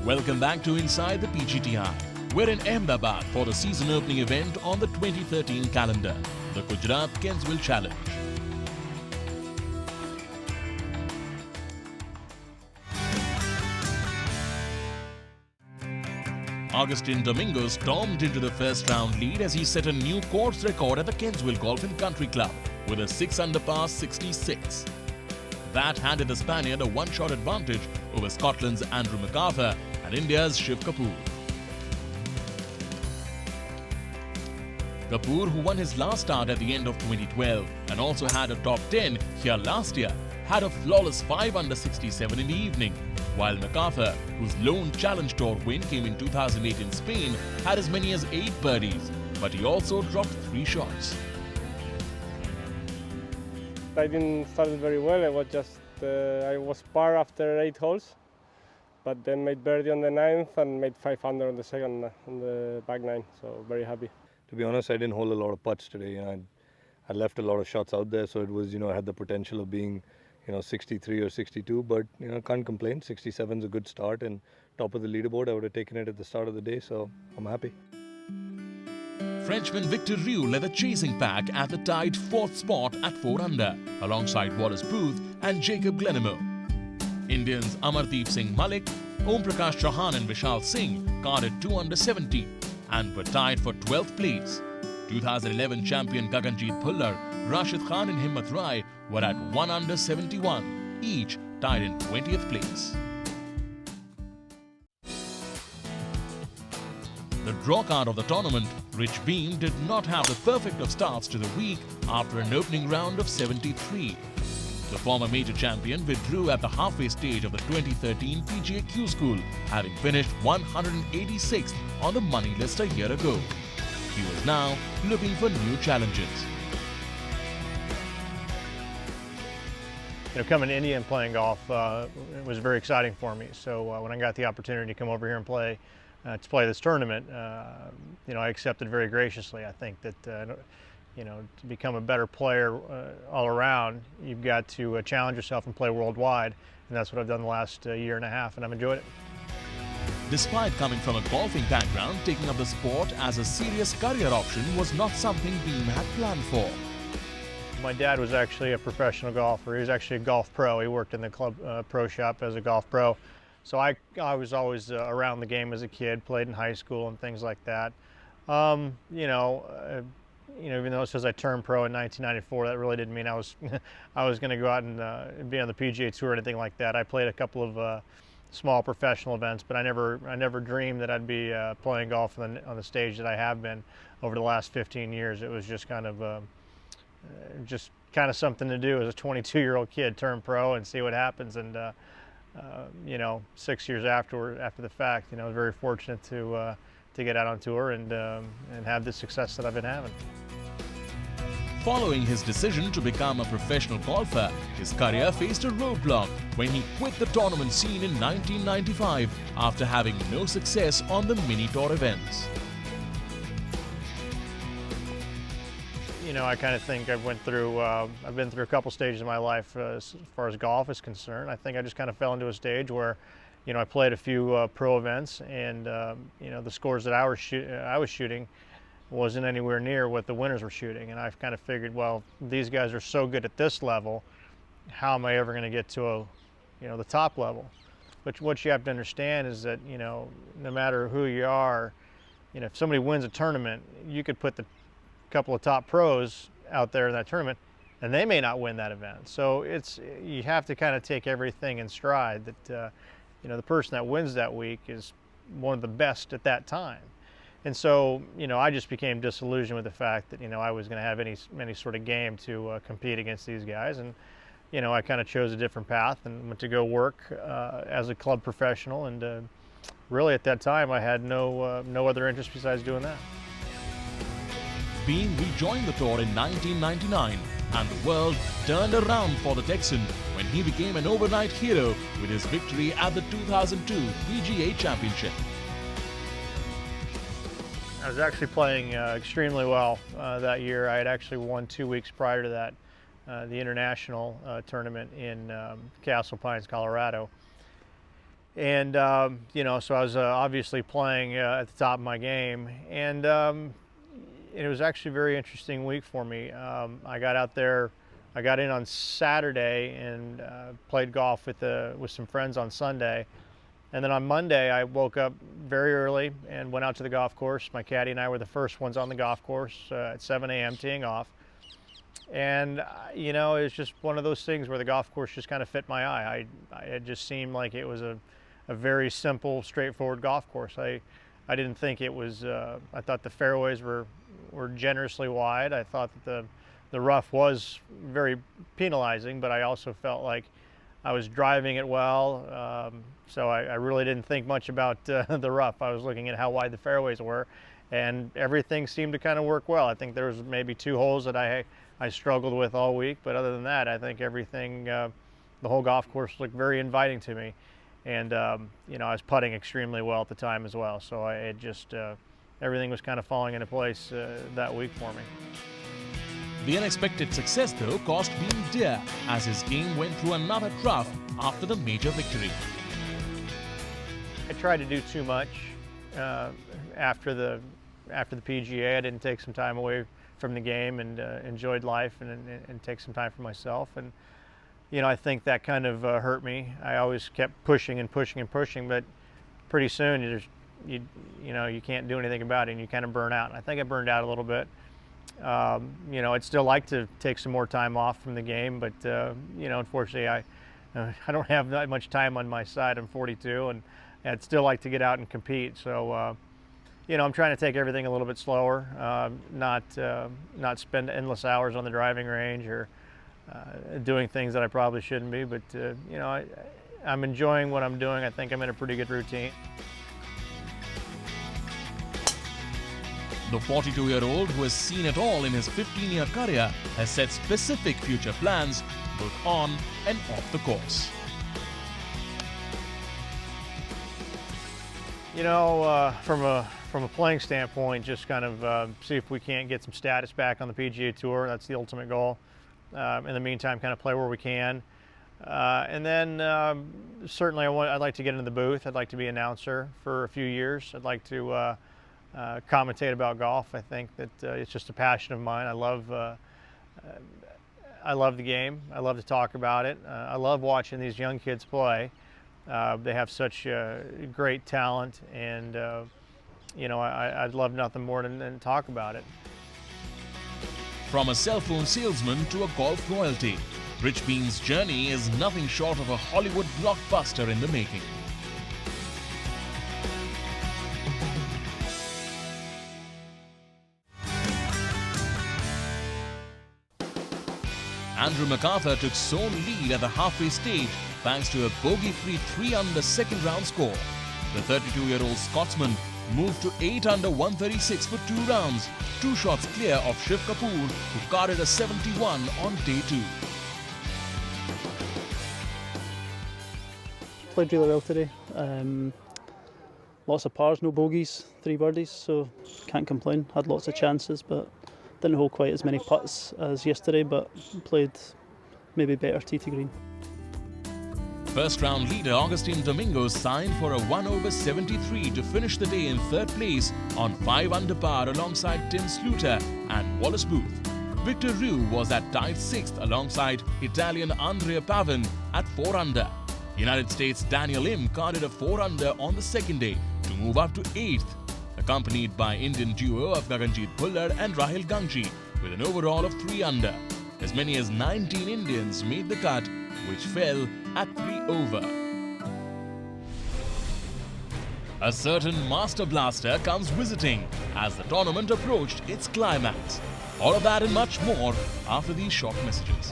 Welcome back to Inside the PGTI. We're in Ahmedabad for the season opening event on the 2013 calendar, the Gujarat Kensville Challenge. Augustin Domingo stormed into the first round lead as he set a new course record at the Kensville Golf and Country Club with a 6-under par 66. That handed the Spaniard a one-shot advantage over Scotland's Andrew McArthur and India's Shiv Kapoor. Kapoor, who won his last start at the end of 2012 and also had a top 10 here last year, had a flawless 5-under 67 in the evening, while McArthur, whose lone Challenge Tour win came in 2008 in Spain, had as many as 8 birdies, but he also dropped 3 shots. I didn't start very well. I was par after 8 holes, but then made birdie on the 9th and made 5-under on the second on the back 9. So very happy. To be honest, I didn't hold a lot of putts today. I left a lot of shots out there, so it was, had the potential of being, 63 or 62. But can't complain. 67 is a good start, and top of the leaderboard. I would have taken it at the start of the day, so I'm happy. Frenchman Victor Rieu led the chasing pack at the tied 4th spot at 4-under, alongside Wallace Booth and Jacob Glenemo. Indians Amardeep Singh Malik, Om Prakash Chauhan and Vishal Singh carded 2-under 70 and were tied for 12th place. 2011 champion Gaganjeet Bhullar, Rashid Khan and Himmat Rai were at 1-under 71, each tied in 20th place. The draw card of the tournament, Rich Beem, did not have the perfect of starts to the week after an opening round of 73. The former major champion withdrew at the halfway stage of the 2013 PGA Q School, having finished 186th on the money list a year ago. He was now looking for new challenges. Coming to India and playing golf was very exciting for me. So when I got the opportunity to come over here and play this tournament, I accepted very graciously. I think that to become a better player all around, you've got to challenge yourself and play worldwide, and that's what I've done the last year and a half, and I've enjoyed it. Despite coming from a golfing background, taking up the sport as a serious career option was not something Beem had planned for. My dad was actually a professional golfer. He was actually a golf pro. He worked in the club pro shop as a golf pro. So I was always around the game as a kid, played in high school and things like that. Even though it says I turned pro in 1994, that really didn't mean I was going to go out and be on the PGA Tour or anything like that. I played a couple of small professional events, but I never dreamed that I'd be playing golf on the stage that I have been over the last 15 years. It was just kind of something to do as a 22-year-old kid, turn pro and see what happens. And 6 years after the fact, I was very fortunate to get out on tour and have the success that I've been having. Following his decision to become a professional golfer, his career faced a roadblock when he quit the tournament scene in 1995 after having no success on the mini tour events. I kind of think I've been through a couple stages in my life as far as golf is concerned. I think I just kind of fell into a stage where, I played a few pro events, and the scores that I was shooting wasn't anywhere near what the winners were shooting. And I've kind of figured, well, these guys are so good at this level, how am I ever going to get to the top level? But what you have to understand is that no matter who you are, if somebody wins a tournament, you could put the couple of top pros out there in that tournament, and they may not win that event. So you have to kind of take everything in stride that the person that wins that week is one of the best at that time. And so I just became disillusioned with the fact that I was going to have any sort of game to compete against these guys, and I kind of chose a different path and went to go work as a club professional, and really at that time I had no other interest besides doing that. Beem rejoined the tour in 1999, and the world turned around for the Texan when he became an overnight hero with his victory at the 2002 PGA Championship. I was actually playing extremely well that year. I had actually won 2 weeks prior to that, the international tournament in Castle Pines, Colorado. And you know, so I was obviously playing at the top of my game, and it was actually a very interesting week for me. I got out there, I got in on Saturday and played golf with some friends on Sunday. And then on Monday, I woke up very early and went out to the golf course. My caddy and I were the first ones on the golf course at 7 a.m. teeing off. And, you know, it was just one of those things where the golf course just kind of fit my eye. It just seemed like it was a very simple, straightforward golf course. I didn't think it was, I thought the fairways were generously wide. I thought that the rough was very penalizing, but I also felt like I was driving it well, so I really didn't think much about the rough. I was looking at how wide the fairways were, and everything seemed to kind of work well. I think there was maybe 2 holes that I struggled with all week, but other than that, I think everything, the whole golf course looked very inviting to me. And, you know, I was putting extremely well at the time as well, so it just, everything was kind of falling into place that week for me. The unexpected success, though, cost Beam dear as his game went through another trough after the major victory. I tried to do too much after the PGA. I didn't take some time away from the game and enjoyed life and take some time for myself. And you know, I think that kind of hurt me. I always kept pushing and pushing and pushing, but pretty soon you know, you can't do anything about it and you kind of burn out. And I think I burned out a little bit. You know, I'd still like to take some more time off from the game, but you know, unfortunately, I don't have that much time on my side. I'm 42, and I'd still like to get out and compete. So, you know, I'm trying to take everything a little bit slower, not spend endless hours on the driving range or doing things that I probably shouldn't be. But you know, I'm enjoying what I'm doing. I think I'm in a pretty good routine. The 42-year-old, who has seen it all in his 15-year career, has set specific future plans both on and off the course. You know, from a playing standpoint, just kind of see if we can't get some status back on the PGA Tour. That's the ultimate goal. In the meantime, kind of play where we can. And then certainly I'd like to get into the booth. I'd like to be an announcer for a few years. I'd like to commentate about golf. I think that it's just a passion of mine. I love the game. I love to talk about it. I love watching these young kids play. They have such great talent, and you know, I'd love nothing more than talk about it. From a cell phone salesman to a golf royalty, Rich Bean's journey is nothing short of a Hollywood blockbuster in the making. Andrew MacArthur took sole lead at the halfway stage thanks to a bogey-free 3-under second-round score. The 32-year-old Scotsman moved to 8 under 136 for 2 rounds, 2 shots clear of Shiv Kapoor, who carded a 71 on day 2. Played really well today. Lots of pars, no bogeys, 3 birdies, so can't complain. Had lots of chances, but didn't hold quite as many putts as yesterday, but played maybe better tee to green. First round leader Agustin Domingos signed for a 1/73 to finish the day in 3rd place on 5 under par alongside Tim Sluter and Wallace Booth. Victor Rue was at tied 6th alongside Italian Andrea Pavin at 4 under. United States' Daniel Im carded a 4 under on the second day to move up to 8th, accompanied by Indian duo of Gaganjeet Bhullar and Rahil Gangji with an overall of 3 under. As many as 19 Indians made the cut, which fell at 3 over. A certain Master Blaster comes visiting as the tournament approached its climax. All of that and much more after these short messages.